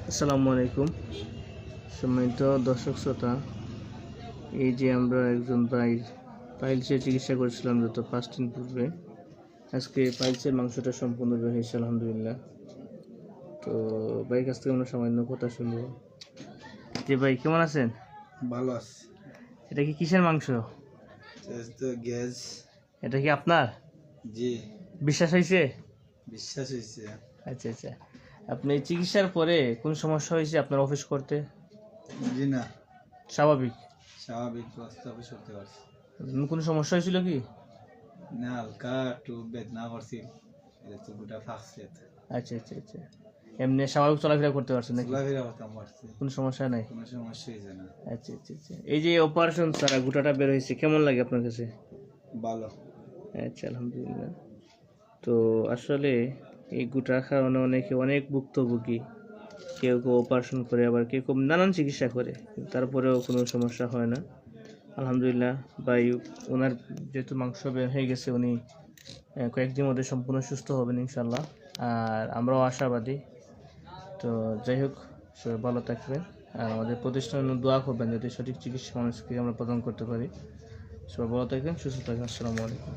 আসসালামু আলাইকুম সম্মানিত দর্শক শ্রোতা। এই যে আমরা একজন পাইলসের চিকিৎসা করেছিলাম যত 5 দিন পূর্বে, আজকে পাইলসের মাংসটা সম্পূর্ণ বের হয়েছে আলহামদুলিল্লাহ। তো ভাইয়ের কাছ থেকে আমরা সামান্য কথা শুনবো। যে ভাই কেমন আছেন? ভালো আছে। এটা কি কিসের মাংস? গ্যাস। এটা কি আপনার? জি। বিশ্বাস হয়েছে? বিশ্বাস হয়েছে। আচ্ছা আচ্ছা, আপনি চিকিৎসার পরে কোন সমস্যা হয়েছে আপনার অফিস করতে? জি না, স্বাভাবিক স্বাভাবিক অফিস করতে পারছি কোনো সমস্যা হয়েছিল কি? না, হালকা একটু বেদনা করছিল, এটা তো গোটা ফাঁকছে। আচ্ছা আচ্ছা আচ্ছা, এমনি স্বাভাবিক চলাফেরা করতে পারছেন নাকি? চলাফেরা করতাম পারছি, কোনো সমস্যা নাই? কোনো সমস্যা হয়েছে না। আচ্ছা আচ্ছা আচ্ছা, এই যে অপারেশন ছাড়া গোটাটা বের হয়েছে, কেমন লাগে আপনার কাছে? ভালো। আচ্ছা আলহামদুলিল্লাহ। তো আসলে এই গোটার কারণে অনেকে অনেক ভুক্তভোগী, কেউ কেউ অপারেশন করে, আবার কেউ কেউ নানান চিকিৎসা করে, কিন্তু তারপরেও কোনো সমস্যা হয় না আলহামদুলিল্লাহ। ভাই ওনার যেহেতু মাংস বের হয়ে গেছে, উনি কয়েকদিনের মধ্যে সম্পূর্ণ সুস্থ হবেন ইনশাল্লাহ, আর আমরাও আশাবাদী। তো যাই হোক, সবাই ভালো থাকবেন, আর আমাদের প্রতিষ্ঠানে দোয়া করবেন যাতে সঠিক চিকিৎসা মানুষকে আমরা প্রদান করতে পারি। সবাই ভালো থাকবেন, সুস্থ থাকবেন। আসসালামু আলাইকুম।